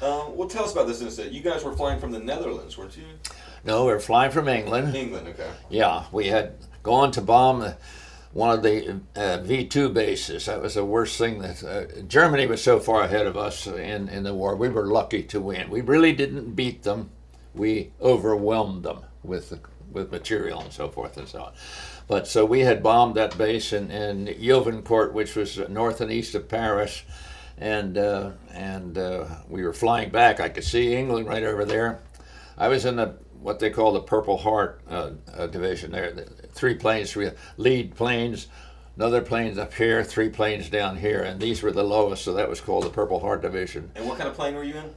Well, tell us about this incident. You guys were flying from the Netherlands, weren't you? No, we were flying from England. England, okay. Yeah, we had gone to bomb one of the V2 bases. That was the worst thing. That Germany was so far ahead of us in the war. We were lucky to win. We really didn't beat them. We overwhelmed them with material and so forth and so on. But so we had bombed that base in Jovencourt, which was north and east of Paris, and we were flying back. I could see England right over there. I was in the what they call the Purple Heart division there. 3 planes, 3 lead planes, another planes up here, 3 planes down here, and these were the lowest, so that was called the Purple Heart division. And what kind of plane were you in?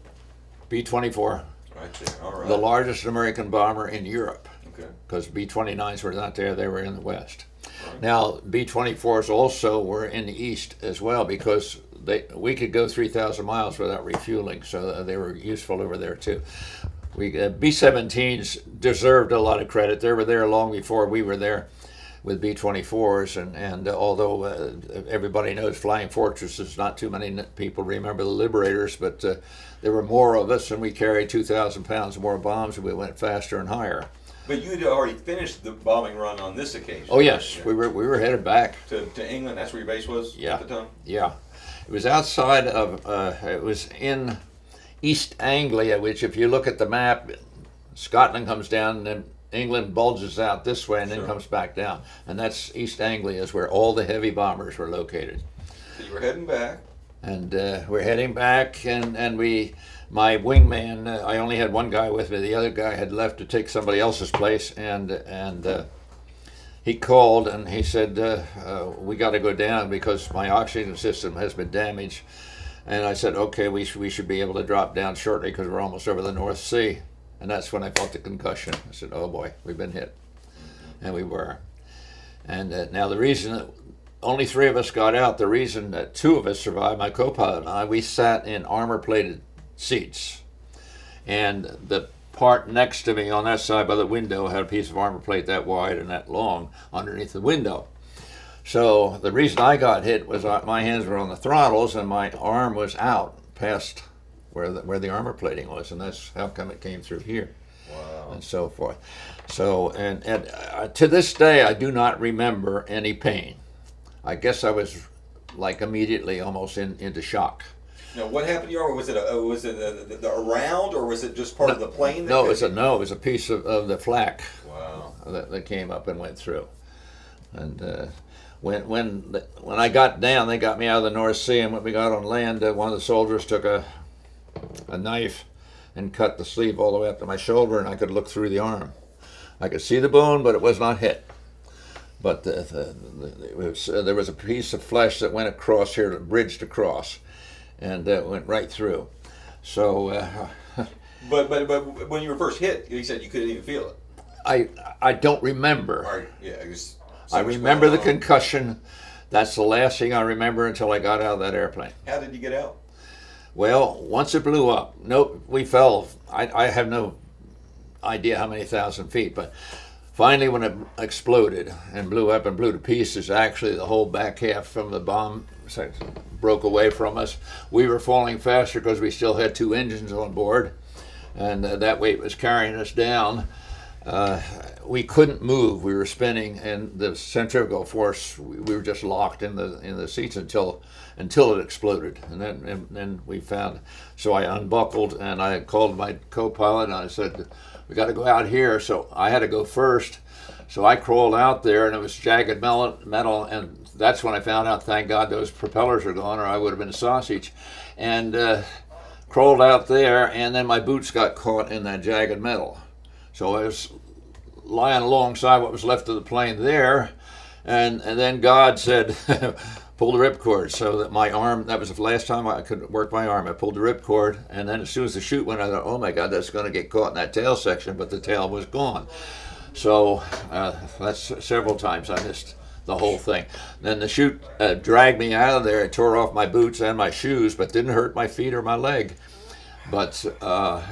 B-24. Right there, all right. The largest American bomber in Europe. Okay. Because B-29s were not there, they were in the west. Right. Now, B-24s also were in the east as well, because we could go 3,000 miles without refueling, so they were useful over there too. B-17s deserved a lot of credit. They were there long before we were there with B-24s, and although everybody knows Flying Fortresses, not too many people remember the Liberators, but there were more of us, and we carried 2,000 pounds more bombs, and we went faster and higher. But you had already finished the bombing run on this occasion. Oh yes, yeah. we were headed back To England. That's where your base was Yeah. at the time? Yeah, it was outside of. It was in East Anglia, which, if you look at the map, Scotland comes down, and then England bulges out this way, and then Sure. comes back down, and that's East Anglia is where all the heavy bombers were located. So you were heading back. And we're heading back, and my wingman, I only had one guy with me. The other guy had left to take somebody else's place, and he called and he said, we got to go down because my oxygen system has been damaged. And I said, okay, we should be able to drop down shortly because we're almost over the North Sea. And that's when I felt the concussion. I said, oh boy, we've been hit. And we were. And now the reason that only 3 of us got out, the reason that 2 of us survived, my co-pilot and I, we sat in armor-plated seats. And the part next to me on that side by the window had a piece of armor plate that wide and that long underneath the window. So the reason I got hit was my hands were on the throttles and my arm was out past where the armor plating was, and that's how come it came through here. Wow. And so forth. So and to this day I do not remember any pain. I guess I was like immediately almost into shock. Now, what happened to you? Was it the round, or was it just part of the plane? No, it was a piece of the flak. Wow. That came up and went through. And when I got down, they got me out of the North Sea, and when we got on land, one of the soldiers took a knife and cut the sleeve all the way up to my shoulder, and I could look through the arm. I could see the bone, but it was not hit. But there was a piece of flesh that went across here, bridged across, and went right through. So. But when you were first hit, you said you couldn't even feel it. I don't remember. Right. Yeah. It was I remember the concussion. That's the last thing I remember until I got out of that airplane. How did you get out? Well, once it blew up, we fell. I have no idea how many thousand feet, but finally when it exploded and blew up and blew to pieces, actually the whole back half from the bomb broke away from us. We were falling faster because we still had 2 engines on board, and that weight was carrying us down. We couldn't move. We were spinning, and the centrifugal force. We were just locked in the seats until it exploded, and then we found. So I unbuckled and I called my co-pilot and I said, "We got to go out here." So I had to go first. So I crawled out there, and it was jagged metal, and that's when I found out. Thank God those propellers are gone, or I would have been a sausage. And crawled out there, and then my boots got caught in that jagged metal. So I was lying alongside what was left of the plane there, and then God said, pull the ripcord, so that my arm, that was the last time I could work my arm. I pulled the ripcord, and then as soon as the chute went, I thought, oh my God, that's going to get caught in that tail section, but the tail was gone. So that's several times I missed the whole thing. Then the chute dragged me out of there. It tore off my boots and my shoes, but didn't hurt my feet or my leg. But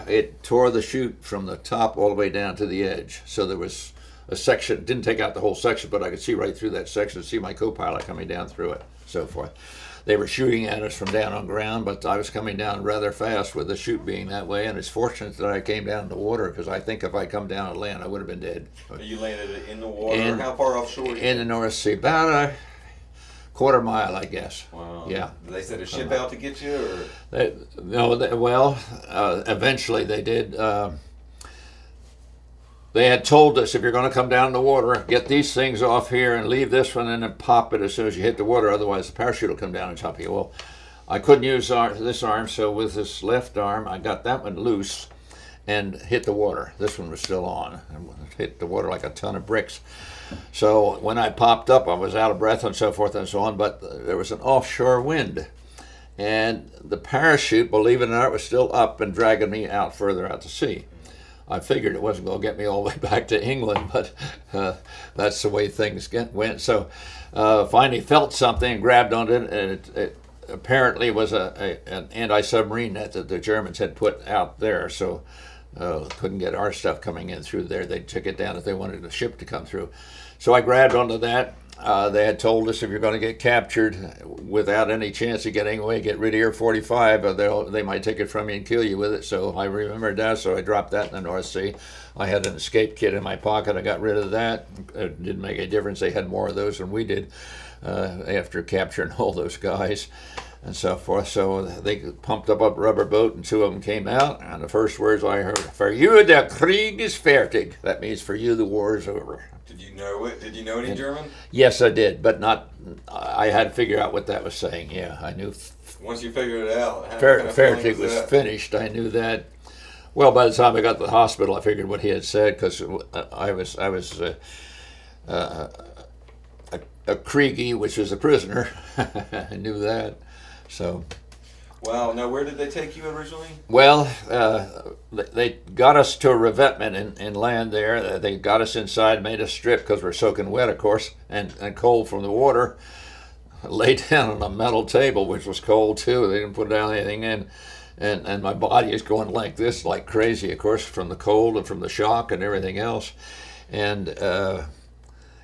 it tore the chute from the top all the way down to the edge. So there was a section, didn't take out the whole section, but I could see right through that section, see my co-pilot coming down through it. so forth. They were shooting at us from down on ground, but I was coming down rather fast with the chute being that way, and it's fortunate that I came down in the water, because I think if I come down on land, I would have been dead. You landed in the water. How far offshore? In the North Sea, about a quarter mile, I guess. Wow. Yeah. They sent a ship out to get you, or? Eventually they did. They had told us, if you're going to come down in the water, get these things off here and leave this one and then pop it as soon as you hit the water, otherwise the parachute will come down on top of you. Well, I couldn't use this arm, so with this left arm, I got that one loose and hit the water. This one was still on. And hit the water like a ton of bricks. So when I popped up, I was out of breath and so forth and so on, but there was an offshore wind. And the parachute, believe it or not, was still up and dragging me out further out to sea. I figured it wasn't going to get me all the way back to England, but that's the way things went. So finally felt something and grabbed onto it, and it apparently was an anti-submarine net that the Germans had put out there, so couldn't get our stuff coming in through there. They took it down if they wanted the ship to come through. So I grabbed onto that. They had told us, if you're going to get captured without any chance of getting away, get rid of your 45, they might take it from you and kill you with it. So I remembered that, so I dropped that in the North Sea. I had an escape kit in my pocket. I got rid of that. It didn't make a difference. They had more of those than we did after capturing all those guys and so forth. So they pumped up a rubber boat, and two of them came out, and the first words I heard, "For you, der Krieg ist fertig." That means, for you, the war is over. Did you know it? Did you know any German? Yes, I did, but not. I had to figure out what that was saying. Yeah, I knew. Once you figured it out, fertig was finished. I knew that. Well, by the time I got to the hospital, I figured what he had said, because I was a Kriegi, which was a prisoner. I knew that. So. Wow. Now, where did they take you originally? Well, they got us to a revetment in land there. They got us inside, made us strip because we're soaking wet, of course, and cold from the water. Laid down on a metal table, which was cold too. They didn't put down anything in. And my body is going like this, like crazy, of course, from the cold and from the shock and everything else. And were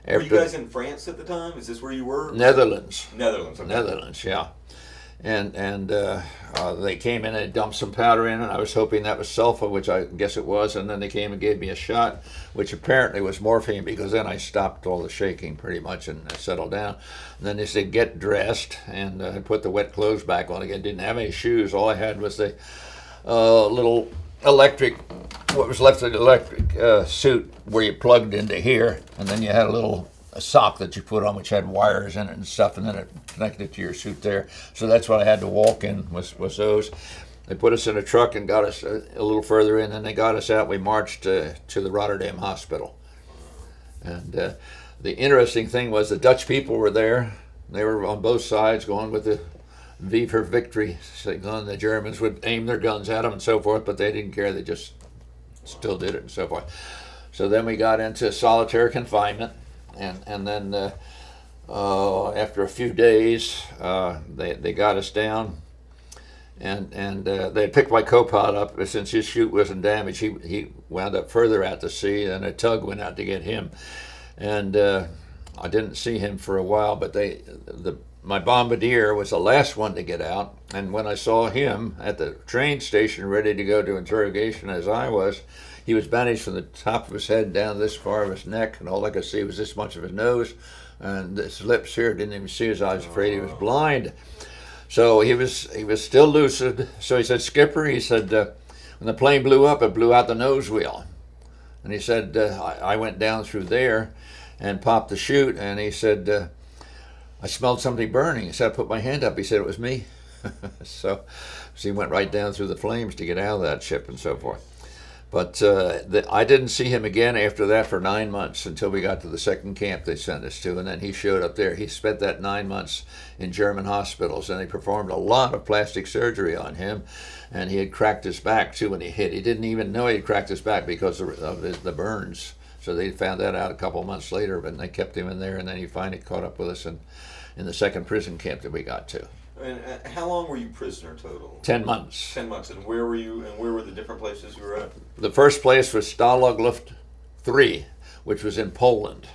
you guys in France at the time? Is this where you were? Netherlands. Netherlands. Okay. Netherlands, yeah. And they came in and dumped some powder in, and I was hoping that was sulfa, which I guess it was. And then they came and gave me a shot, which apparently was morphine, because then I stopped all the shaking pretty much and settled down. And then they said, get dressed, and I put the wet clothes back on again. Didn't have any shoes. All I had was the little electric, what was left of the electric suit, where you plugged into here, and then you had a sock that you put on, which had wires in it and stuff, and then it connected to your suit there. So that's what I had to walk in, was those. They put us in a truck and got us a little further in, and they got us out. We marched to the Rotterdam hospital. And the interesting thing was, the Dutch people were there. They were on both sides going with the V for victory signal, and the Germans would aim their guns at them and so forth, but they didn't care. They just still did it and so forth. So then we got into solitary confinement. And then after a few days, they got us down, and they picked my co-pilot up. But since his chute wasn't damaged, he wound up further out to sea, and a tug went out to get him. And I didn't see him for a while, but my bombardier was the last one to get out. And when I saw him at the train station ready to go to interrogation, as I was, he was bandaged from the top of his head down this far of his neck, and all I could see was this much of his nose, and his lips here. Didn't even see his eyes. Afraid he was blind. So he was still lucid. So he said, "Skipper," he said, when the plane blew up, it blew out the nose wheel. And he said, I went down through there and popped the chute, and he said, I smelled something burning. He said, I put my hand up. He said, it was me. So he went right down through the flames to get out of that ship and so forth. But I didn't see him again after that for 9 months, until we got to the second camp they sent us to, and then he showed up there. He spent that 9 months in German hospitals, and they performed a lot of plastic surgery on him, and he had cracked his back too when he hit. He didn't even know he had cracked his back because of the burns. So they found that out a couple of months later, but they kept him in there, and then he finally caught up with us in the second prison camp that we got to. And how long were you prisoner total? 10 months. 10 months. And where were you, and where were the different places you were at? The first place was Stalag 3, which was in Poland.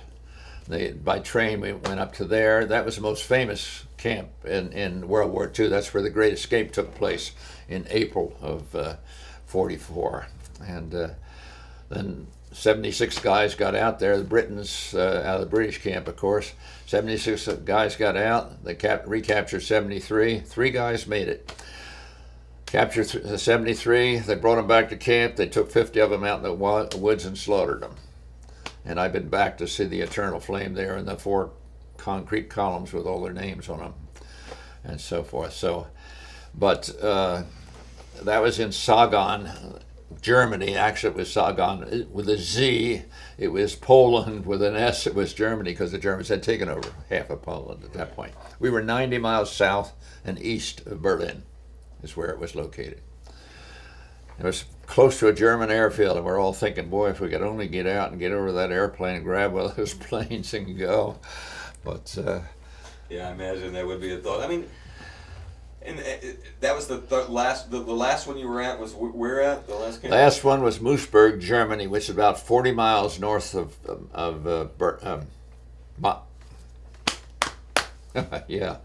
By train, we went up to there. That was the most famous camp in World War II. That's where the Great Escape took place in April of 44. And then 76 guys got out there. The Britons, out of the British camp, of course. 76 guys got out. They recaptured 73. 3 guys made it. Captured 73. They brought them back to camp. They took 50 of them out in the woods and slaughtered them. And I've been back to see the eternal flame there and the 4 concrete columns with all their names on them and so forth. So, but that was in Sagan, Germany. Actually, it was Sagan with a Z. It was Poland with an S. It was Germany because the Germans had taken over half of Poland at that point. We were 90 miles south and east of Berlin is where it was located. It was close to a German airfield, and we're all thinking, boy, if we could only get out and get over that airplane and grab one of those planes and go. But yeah, I imagine that would be a thought. I mean, and that was the last one you were at was where at the last camp? Last one was Moosburg, Germany, which is about 40 miles north of yeah.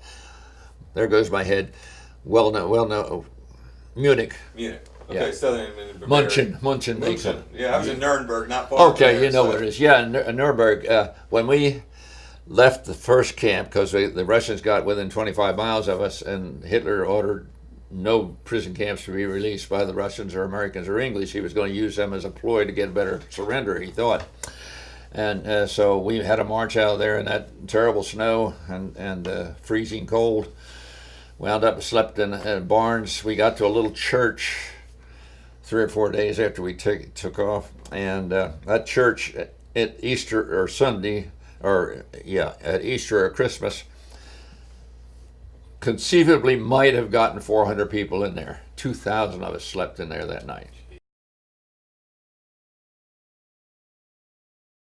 There goes my head. Well known, Munich. Munich. Okay, Yeah. southern Munchen. Yeah, I was in Nuremberg, not far. Okay, from there, you know so. what it is. Yeah, Nuremberg. When we left the first camp, because the Russians got within 25 miles of us, and Hitler ordered no prison camps to be released by the Russians or Americans or English. He was going to use them as a ploy to get a better surrender, he thought. And so we had to march out of there in that terrible snow and freezing cold. Wound up, slept in barns. We got to a little church 3 or 4 days after we took off, and that church at Easter or Sunday, at Easter or Christmas, conceivably might have gotten 400 people in there. 2,000 of us slept in there that night.